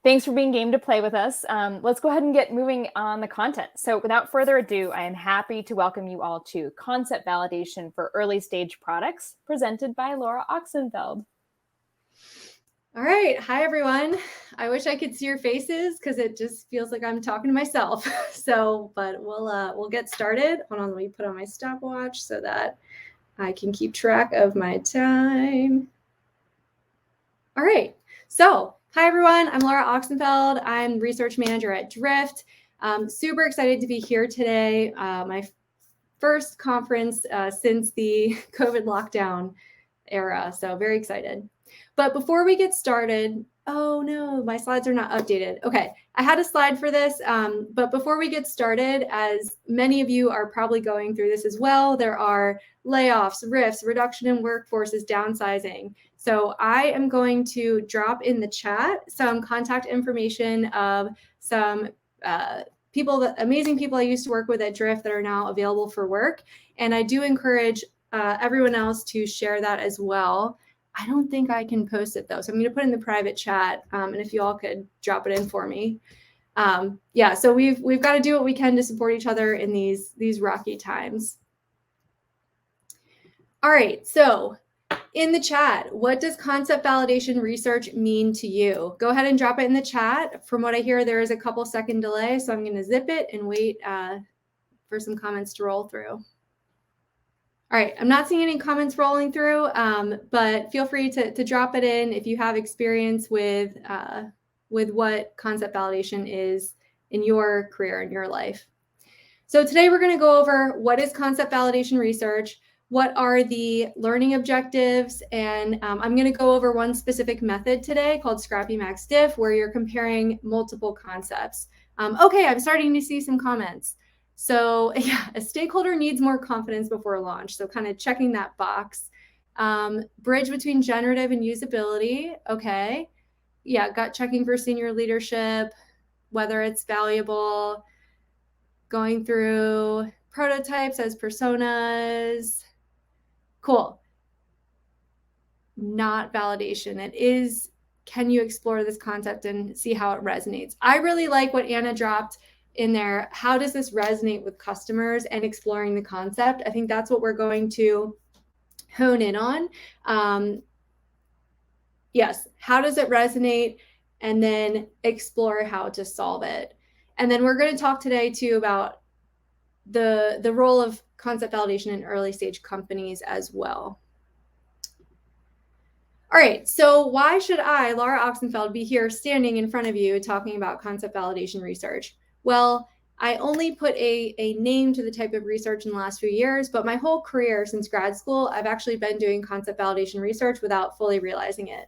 Thanks for being game to play with us. Let's go ahead and get moving on the content. So without further ado, I am happy to welcome you all to Concept Validation for Early Stage Products, presented by Laura Oxenfeld. All right. Hi, everyone. I wish I could see your faces because it just feels like I'm talking to myself. But we'll get started. Hold on, let me put on my stopwatch so that I can keep track of my time. All right. So, hi, everyone. I'm Laura Oxenfeld. I'm Research Manager at Drift. Super excited to be here today. My first conference since the COVID lockdown era. So very excited. But before we get started, oh no, my slides are not updated. Okay, I had a slide for this, but before we get started, as many of you are probably going through this as well, there are layoffs, RIFs, reduction in workforces, downsizing. So I am going to drop in the chat some contact information of some amazing people I used to work with at Drift that are now available for work. And I do encourage everyone else to share that as well. I don't think I can post it though. So I'm going to put in the private chat. And if you all could drop it in for me. Yeah, so we've got to do what we can to support each other in these rocky times. All right, so in the chat, what does concept validation research mean to you? Go ahead and drop it in the chat. From what I hear, there is a couple second delay, so I'm going to zip it and wait for some comments to roll through. All right, I'm not seeing any comments rolling through, but feel free to drop it in if you have experience with what concept validation is in your career, in your life. So today we're going to go over what is concept validation research, what are the learning objectives, and I'm going to go over one specific method today called Scrappy Max Diff, where you're comparing multiple concepts. Okay, I'm starting to see some comments. So yeah, a stakeholder needs more confidence before launch. So kind of checking that box. Bridge between generative and usability. Okay. Yeah, gut checking for senior leadership, whether it's valuable, going through prototypes as personas. Cool. Not validation. It is, can you explore this concept and see how it resonates? I really like what Anna dropped in there. How does this resonate with customers and exploring the concept? I think that's what we're going to hone in on. Yes, how does it resonate? And then explore how to solve it. And then we're going to talk today too about the role of concept validation in early stage companies as well. All right, so why should I, Laura Oxenfeld, be here standing in front of you talking about concept validation research? Well, I only put a name to the type of research in the last few years, but my whole career since grad school, I've actually been doing concept validation research without fully realizing it.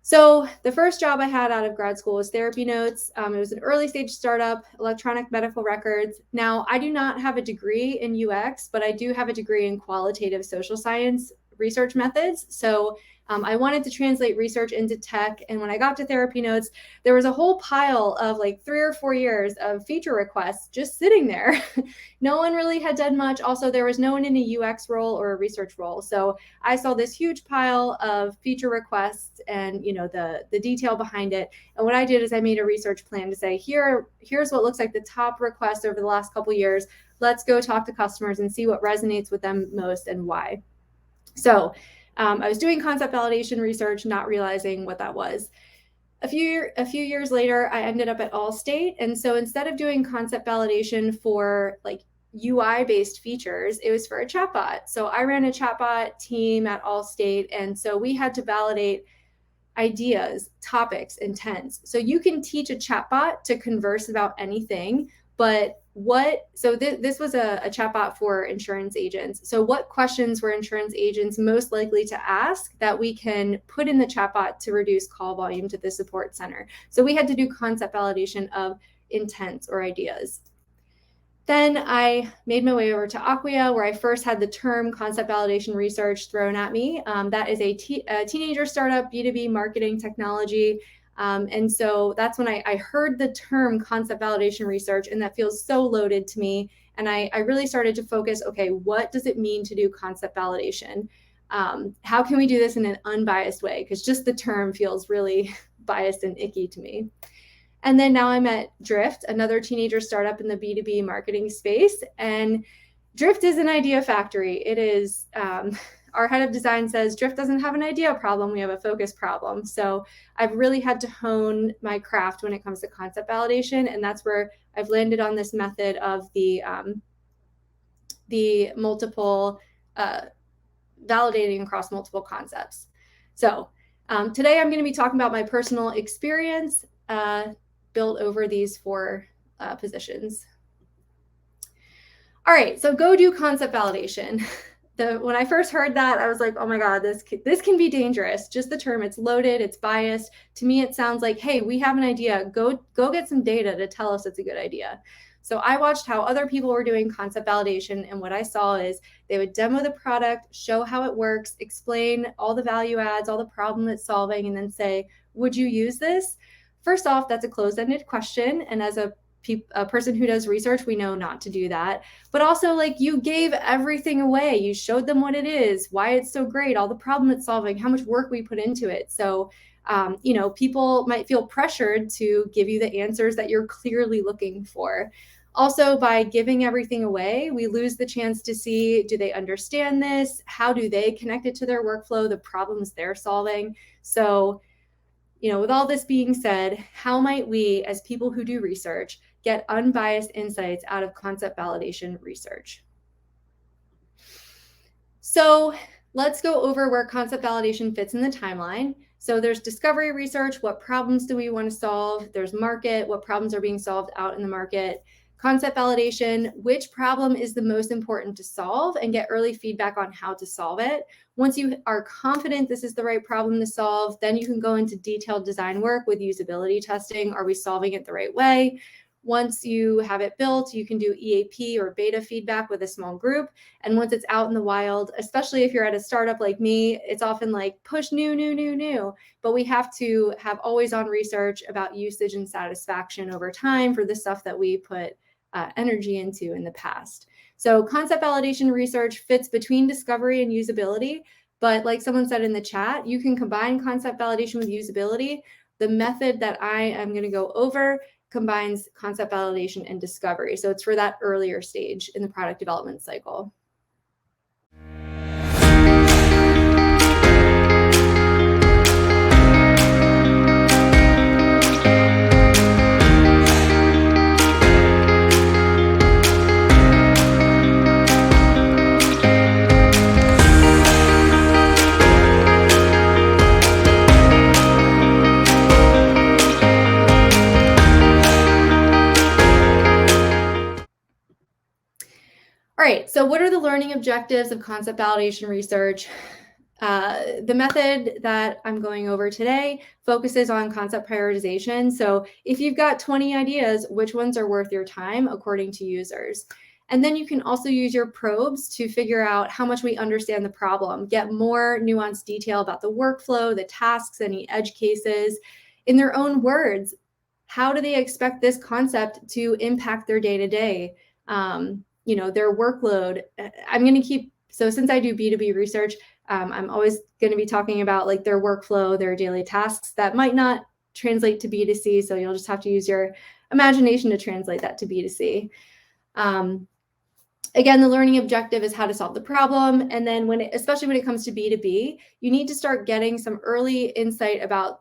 So the first job I had out of grad school was Therapy Notes. It was an early stage startup, electronic medical records. Now, I do not have a degree in UX, but I do have a degree in qualitative social science research methods. So I wanted to translate research into tech. And when I got to Therapy Notes, there was a whole pile of like 3 or 4 years of feature requests just sitting there. No one really had done much. Also, there was no one in a UX role or a research role. So I saw this huge pile of feature requests and the detail behind it. And what I did is I made a research plan to say, here's what looks like the top requests over the last couple of years. Let's go talk to customers and see what resonates with them most and why. So I was doing concept validation research, not realizing what that was. A few years later, I ended up at Allstate. And so instead of doing concept validation for like UI-based features, it was for a chatbot. So I ran a chatbot team at Allstate. And so we had to validate ideas, topics, intents. So you can teach a chatbot to converse about anything, but this was a chatbot for insurance agents. So what questions were insurance agents most likely to ask that we can put in the chatbot to reduce call volume to the support center? So we had to do concept validation of intents or ideas. Then I made my way over to Acquia, where I first had the term concept validation research thrown at me. That is a teenager startup, B2B marketing technology. And so that's when I heard the term concept validation research, and that feels so loaded to me. And I really started to focus, okay, what does it mean to do concept validation? How can we do this in an unbiased way? Because just the term feels really, biased and icky to me. And then now I'm at Drift, another teenager startup in the B2B marketing space. And Drift is an idea factory. It is, our head of design says, Drift doesn't have an idea problem, we have a focus problem. So I've really had to hone my craft when it comes to concept validation. And that's where I've landed on this method of the multiple, validating across multiple concepts. So today I'm going to be talking about my personal experience built over these 4 positions. All right, so go do concept validation. When I first heard that, I was like, oh my God, this can be dangerous. Just the term, it's loaded, it's biased. To me, it sounds like, hey, we have an idea. Go get some data to tell us it's a good idea. So I watched how other people were doing concept validation, and what I saw is they would demo the product, show how it works, explain all the value adds, all the problem it's solving, and then say, would you use this? First off, that's a closed-ended question, and as a person who does research, we know not to do that. But also, like, you gave everything away. You showed them what it is, why it's so great, all the problem it's solving, how much work we put into it. So people might feel pressured to give you the answers that you're clearly looking for. Also, by giving everything away, we lose the chance to see, do they understand this? How do they connect it to their workflow, the problems they're solving? So, with all this being said, how might we, as people who do research, get unbiased insights out of concept validation research? So let's go over where concept validation fits in the timeline. So there's discovery research, what problems do we want to solve? There's market, what problems are being solved out in the market? Concept validation, which problem is the most important to solve, and get early feedback on how to solve it. Once you are confident this is the right problem to solve, then you can go into detailed design work with usability testing. Are we solving it the right way? Once you have it built, you can do EAP or beta feedback with a small group. And once it's out in the wild, especially if you're at a startup like me, it's often like push new. But we have to have always on research about usage and satisfaction over time for the stuff that we put energy into in the past. So concept validation research fits between discovery and usability. But like someone said in the chat, you can combine concept validation with usability. The method that I am going to go over combines concept validation and discovery. So it's for that earlier stage in the product development cycle. All right, so what are the learning objectives of concept validation research? The method that I'm going over today focuses on concept prioritization. So if you've got 20 ideas, which ones are worth your time according to users? And then you can also use your probes to figure out how much we understand the problem, get more nuanced detail about the workflow, the tasks, any edge cases. In their own words, how do they expect this concept to impact their day-to-day? Their workload. So since I do B2B research, I'm always going to be talking about like their workflow, their daily tasks that might not translate to B2C. So you'll just have to use your imagination to translate that to B2C. Again, the learning objective is how to solve the problem. And then especially when it comes to B2B, you need to start getting some early insight about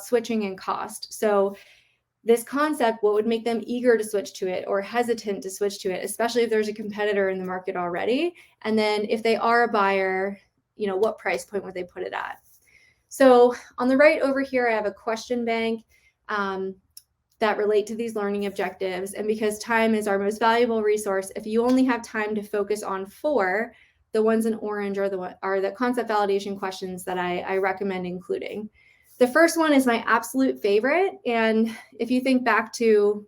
switching and cost. So this concept, what would make them eager to switch to it or hesitant to switch to it, especially if there's a competitor in the market already. And then if they are a buyer, what price point would they put it at? So on the right over here, I have a question bank that relate to these learning objectives. And because time is our most valuable resource, if you only have time to focus on 4, the ones in orange are the concept validation questions that I recommend including. The first one is my absolute favorite. And if you think back to,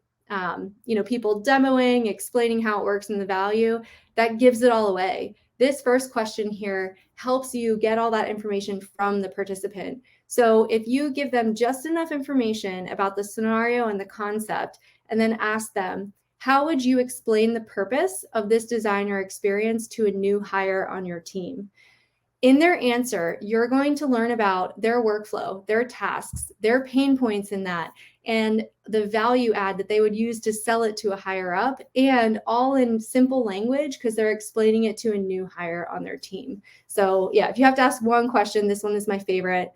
people demoing, explaining how it works and the value, that gives it all away. This first question here helps you get all that information from the participant. So if you give them just enough information about the scenario and the concept, and then ask them, how would you explain the purpose of this design or experience to a new hire on your team? In their answer, you're going to learn about their workflow, their tasks, their pain points in that, and the value add that they would use to sell it to a higher up, and all in simple language because they're explaining it to a new hire on their team. So yeah, if you have to ask one question, this one is my favorite.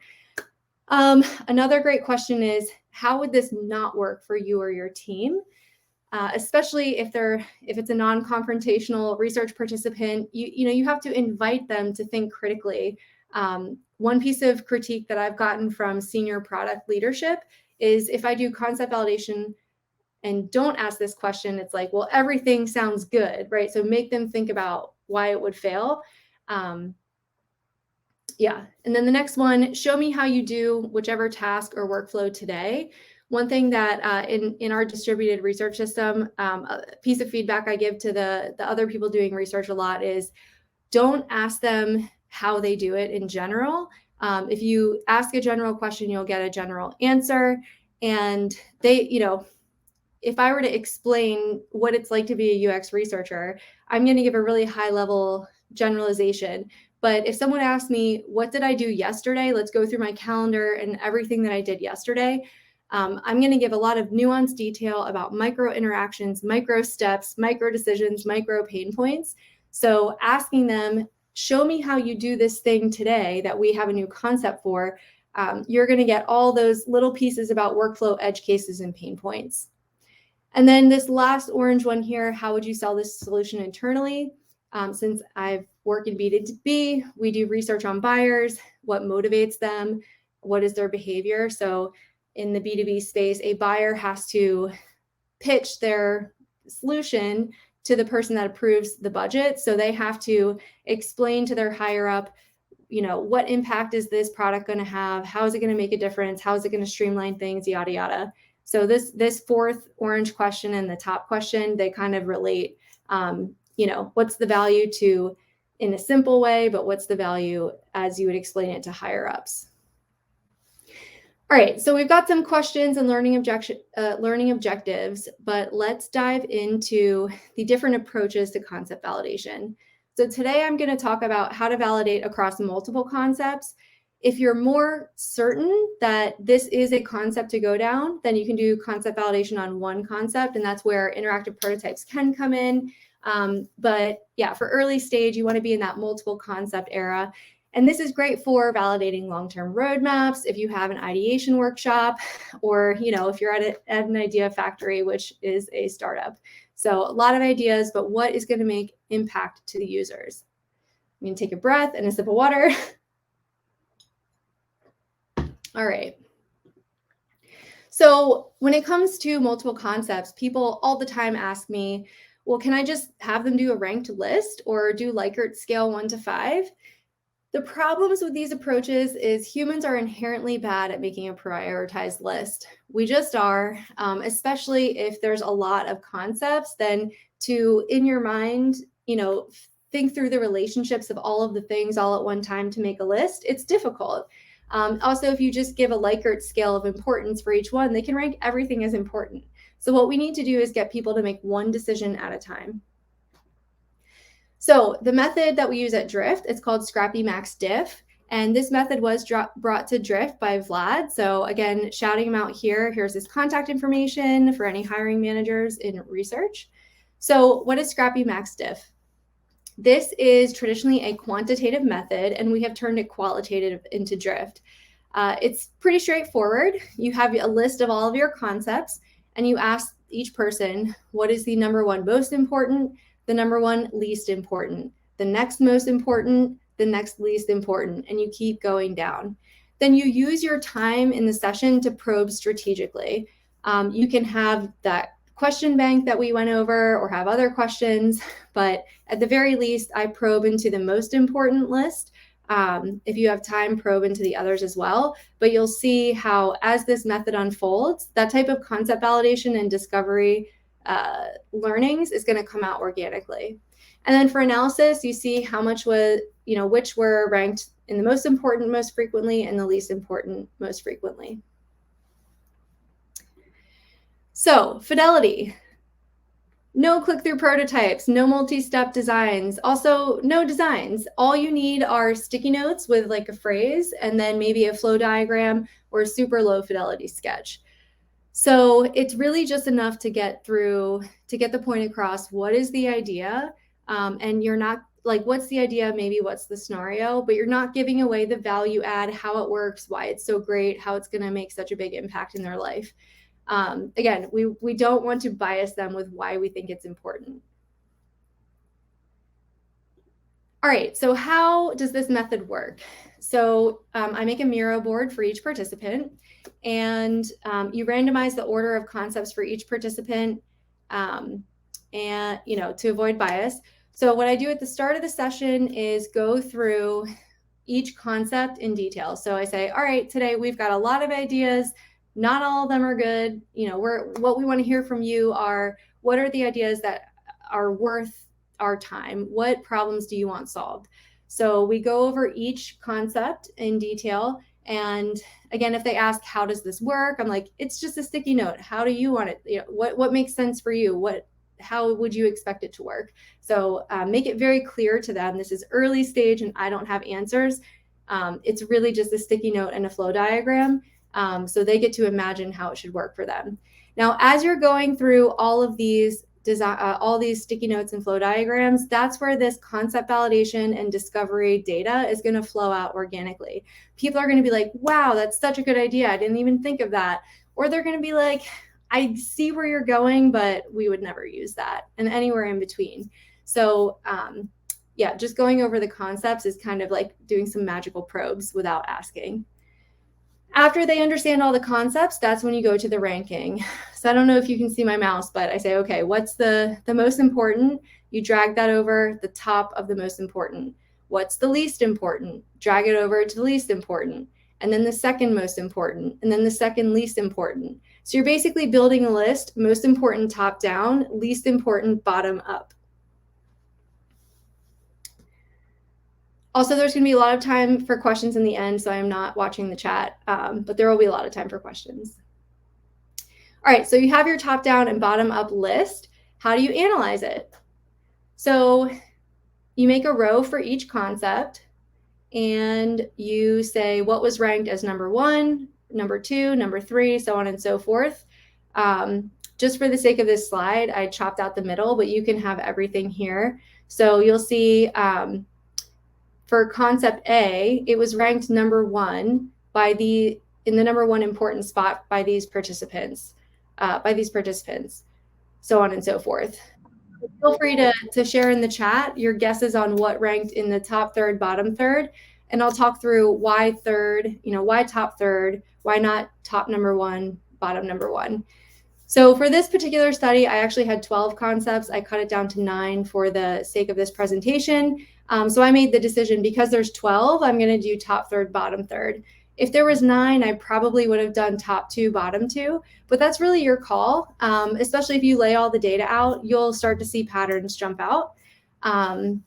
Another great question is, how would this not work for you or your team? Especially if it's a non-confrontational research participant, you have to invite them to think critically. One piece of critique that I've gotten from senior product leadership is if I do concept validation and don't ask this question, it's like, well, everything sounds good, right? So make them think about why it would fail. Yeah. And then the next one, show me how you do whichever task or workflow today. One thing that in our distributed research system, a piece of feedback I give to the other people doing research a lot is don't ask them how they do it in general. If you ask a general question, you'll get a general answer. And if I were to explain what it's like to be a UX researcher, I'm going to give a really high level generalization. But if someone asked me, what did I do yesterday? Let's go through my calendar and everything that I did yesterday. I'm going to give a lot of nuanced detail about micro interactions, micro steps, micro decisions, micro pain points. So asking them, show me how you do this thing today that we have a new concept for, you're going to get all those little pieces about workflow, edge cases, and pain points. And then this last orange one here, how would you sell this solution internally? Since I've worked in B2B, we do research on buyers, what motivates them, what is their behavior. So in the B2B space, a buyer has to pitch their solution to the person that approves the budget. So they have to explain to their higher up, what impact is this product going to have? How is it going to make a difference? How is it going to streamline things, yada, yada. So this fourth orange question and the top question, they kind of relate, what's the value to in a simple way, but what's the value as you would explain it to higher ups? All right, so we've got some questions and learning objectives, but let's dive into the different approaches to concept validation. So today I'm going to talk about how to validate across multiple concepts. If you're more certain that this is a concept to go down, then you can do concept validation on one concept, and that's where interactive prototypes can come in. But yeah, for early stage, you want to be in that multiple concept era. And this is great for validating long-term roadmaps, if you have an ideation workshop, or if you're at an idea factory, which is a startup. So a lot of ideas, but what is going to make impact to the users? I'm going to take a breath and a sip of water. All right. So when it comes to multiple concepts, people all the time ask me, well, can I just have them do a ranked list or do Likert scale 1 to 5? The problems with these approaches is humans are inherently bad at making a prioritized list. We just are, especially if there's a lot of concepts, then to, in your mind, think through the relationships of all of the things all at one time to make a list, it's difficult. Also, if you just give a Likert scale of importance for each one, they can rank everything as important. So what we need to do is get people to make one decision at a time. So the method that we use at Drift, it's called Scrappy Max Diff. And this method was brought to Drift by Vlad. So again, shouting him out here. Here's his contact information for any hiring managers in research. So what is Scrappy Max Diff? This is traditionally a quantitative method, and we have turned it qualitative into Drift. It's pretty straightforward. You have a list of all of your concepts, and you ask each person, what is the number one most important, the number one least important, the next most important, the next least important, and you keep going down. Then you use your time in the session to probe strategically. You can have that question bank that we went over or have other questions, but at the very least, I probe into the most important list. If you have time, probe into the others as well. But you'll see how as this method unfolds, that type of concept validation and discovery learnings is going to come out organically. And then for analysis, you see how much was, which were ranked in the most important most frequently and the least important most frequently. So fidelity. No click-through prototypes, no multi-step designs, also no designs. All you need are sticky notes with like a phrase and then maybe a flow diagram or a super low fidelity sketch. So it's really just enough to get the point across. What is the idea? And you're not like, what's the idea? Maybe what's the scenario, but you're not giving away the value add, how it works, why it's so great, how it's going to make such a big impact in their life. Again, we don't want to bias them with why we think it's important. All right, so how does this method work? So I make a Miro board for each participant, and you randomize the order of concepts for each participant, and to avoid bias. So what I do at the start of the session is go through each concept in detail. So I say, all right, today we've got a lot of ideas. Not all of them are good. What we want to hear from you are, what are the ideas that are worth our time? What problems do you want solved? So we go over each concept in detail. And again, if they ask, how does this work? I'm like, it's just a sticky note. How do you want it? What makes sense for you? How would you expect it to work? So make it very clear to them. This is early stage and I don't have answers. It's really just a sticky note and a flow diagram. So they get to imagine how it should work for them. Now, as you're going through all of these sticky notes and flow diagrams, that's where this concept validation and discovery data is going to flow out organically. People are going to be like, wow, that's such a good idea. I didn't even think of that. Or they're going to be like, I see where you're going, but we would never use that, and anywhere in between. So just going over the concepts is kind of like doing some magical probes without asking. After they understand all the concepts, that's when you go to the ranking. So I don't know if you can see my mouse, but I say, okay, what's the most important? You drag that over the top of the most important. What's the least important? Drag it over to the least important. And then the second most important, and then the second least important. So you're basically building a list, most important top down, least important bottom up. Also, there's going to be a lot of time for questions in the end, so I'm not watching the chat, but there will be a lot of time for questions. All right, so you have your top down and bottom up list. How do you analyze it? So you make a row for each concept, and you say what was ranked as number 1, number 2, number 3, so on and so forth. Just for the sake of this slide, I chopped out the middle, but you can have everything here. So you'll see for concept A, it was ranked number 1 in the number 1 important spot by these participants, so on and so forth. Feel free to share in the chat your guesses on what ranked in the top third, bottom third, and I'll talk through why third, why top third, why not top number 1, bottom number 1. So for this particular study, I actually had 12 concepts. I cut it down to 9 for the sake of this presentation. So I made the decision, because there's 12, I'm going to do top third, bottom third. If there was 9, I probably would have done top 2, bottom 2, but that's really your call. Especially if you lay all the data out, you'll start to see patterns jump out. And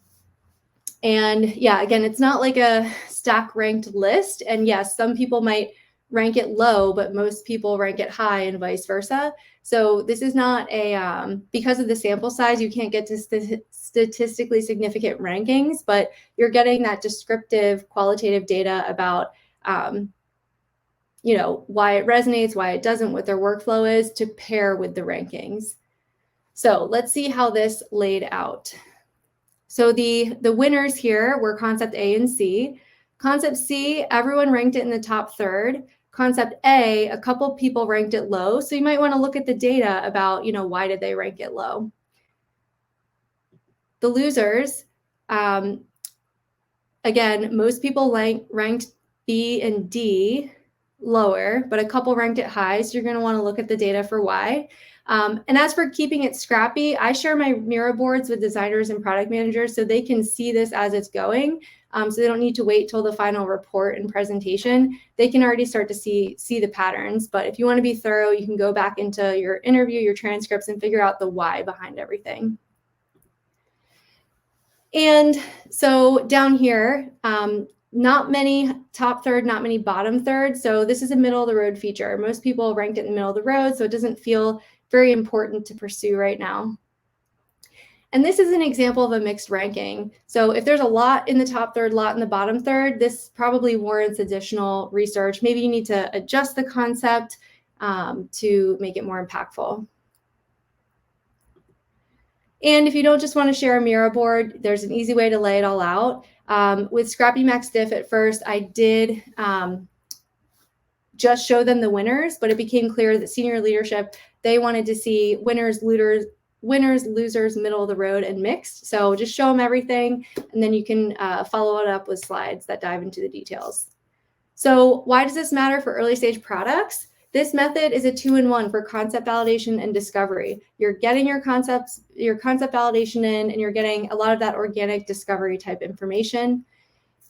yeah, again, it's not like a stack ranked list. And yes, some people might rank it low, but most people rank it high and vice versa. So this is not because of the sample size, you can't get to statistically significant rankings, but you're getting that descriptive qualitative data about why it resonates, why it doesn't, what their workflow is, to pair with the rankings. So let's see how this laid out. So the winners here were concept A and C. Concept C, everyone ranked it in the top third. Concept A, a couple people ranked it low. So you might want to look at the data about, why did they rank it low? The losers, again, most people ranked B and D lower, but a couple ranked it high. So you're going to want to look at the data for why. And as for keeping it scrappy, I share my Miro boards with designers and product managers so they can see this as it's going. So they don't need to wait till the final report and presentation. They can already start to see the patterns. But if you want to be thorough, you can go back into your interview, your transcripts, and figure out the why behind everything. And so down here, not many top third, not many bottom third. So this is a middle of the road feature. Most people ranked it in the middle of the road, so it doesn't feel very important to pursue right now. And this is an example of a mixed ranking. So if there's a lot in the top third, lot in the bottom third, this probably warrants additional research. Maybe you need to adjust the concept to make it more impactful. And if you don't just want to share a Miro board, there's an easy way to lay it all out. With Scrappy Max Diff at first, I did just show them the winners, but it became clear that senior leadership, they wanted to see winners, losers, middle of the road, and mixed. So just show them everything, and then you can follow it up with slides that dive into the details. So why does this matter for early stage products? This method is a 2-in-1 for concept validation and discovery. You're getting your concept validation in, and you're getting a lot of that organic discovery type information.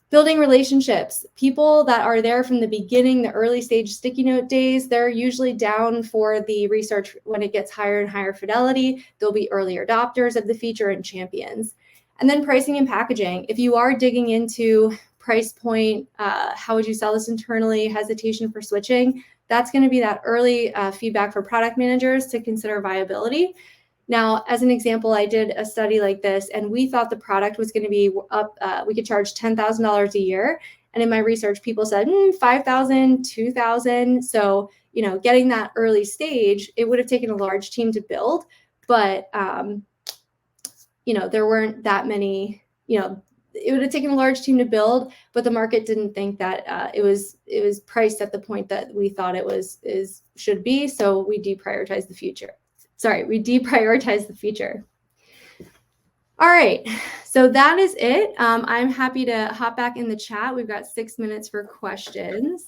Building relationships. People that are there from the beginning, the early stage sticky note days, they're usually down for the research when it gets higher and higher fidelity. They'll be early adopters of the feature and champions. And then pricing and packaging. If you are digging into price point, how would you sell this internally, hesitation for switching, that's going to be that early feedback for product managers to consider viability. Now, as an example, I did a study like this, and we thought the product was going to be up, we could charge $10,000 a year. And in my research, people said, $5,000, $2,000. So, getting that early stage, it would have taken a large team to build, but, there weren't that many, it would have taken a large team to build, but the market didn't think that it was priced at the point that we thought it should be. So we deprioritized the feature. All right, so that is it. I'm happy to hop back in the chat. We've got 6 minutes for questions.